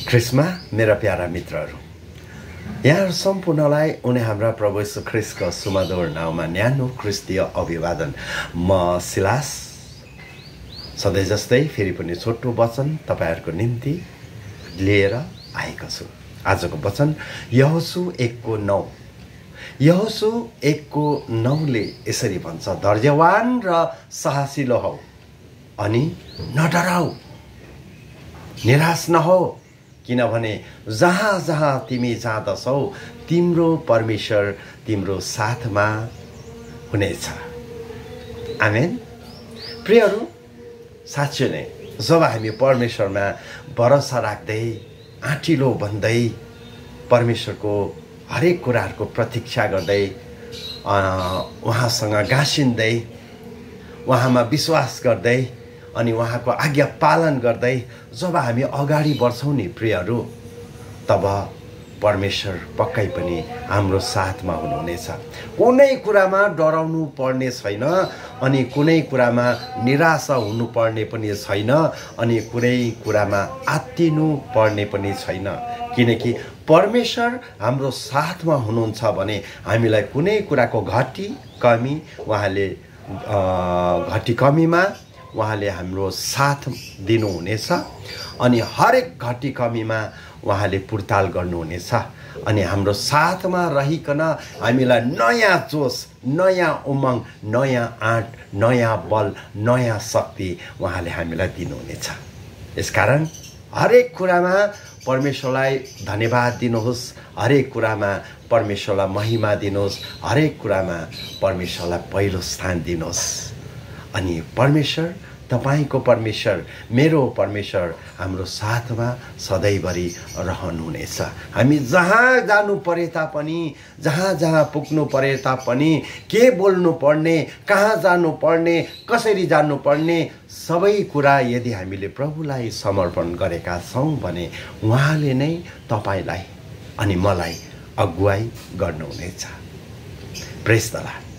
ख्रिस्टमा मेरा प्यारा मित्रहरू, यहाँ सम्पूर्णलाई उनी हाम्रा प्रभु येशू ख्रिस्टको सुमधुर नाउँमा न्यानो ख्रिस्टीय अभिवादन। म सिलास सधैँ जस्तै फेरि पनि छोटो वचन तपाईहरुको निम्ति लिएर आएको छु। आजको वचन यहोशू 1:9। यहोशू 1:9ले यसरी भन्छ, धैर्यवान र साहसिलो हौ अनि नडराऊ, निराश नहो, किनभने जहाँ जहाँ तिमी जाँदछौ तिम्रो परमेश्वर तिम्रो साथमा हुनेछ। आमेन। प्रियहरू, साँच्चै नै जब हामी परमेश्वरमा भरोसा राख्दै आँटिलो भन्दै परमेश्वरको हरेक कुराहरूको प्रतीक्षा गर्दै उहाँसँग गाँसिँदै उहाँमा विश्वास गर्दै अनि उहाँको आज्ञा पालन गर्दै जब हामी अगाडि बढ्छौँ नि प्रियहरू, तब परमेश्वर पक्कै पनि हाम्रो साथमा हुनुहुनेछ। कुनै कुरामा डराउनु पर्ने छैन अनि कुनै कुरामा निराशा हुनुपर्ने पनि छैन अनि कुनै कुरामा आत्तिनु पर्ने पनि छैन। किनकि परमेश्वर हाम्रो साथमा हुनुहुन्छ भने हामीलाई कुनै कुराको घटी कमीमा उहाँले हाम्रो साथ दिनुहुनेछ अनि हरेक घटी कमीमा उहाँले पुर्ताल गर्नुहुनेछ अनि हाम्रो साथमा रहिकन हामीलाई नयाँ जोस, नयाँ उमङ्ग, नयाँ आँट, नयाँ बल, नयाँ शक्ति उहाँले हामीलाई दिनुहुनेछ। यसकारण हरेक कुरामा परमेश्वरलाई धन्यवाद दिनुहोस्, हरेक कुरामा परमेश्वरलाई महिमा दिनुहोस्, हरेक कुरामा परमेश्वरलाई पहिलो स्थान दिनुहोस्। अनि परमेश्वर, तपाईको परमेश्वर, मेरो परमेश्वर हाम्रो साथमा सधैँभरि रहनुहुनेछ। हामी जहाँ जानु परे तापनि, जहाँ जहाँ पुग्नु परे तापनि, के बोल्नु पर्ने, कहाँ जानु पर्ने, कसरी जानु पर्ने, सबै कुरा यदि हामीले प्रभुलाई समर्पण गरेका छौँ भने उहाँले नै तपाईलाई अनि मलाई अगुवाई गर्नुहुनेछ। प्रेज द लर्ड।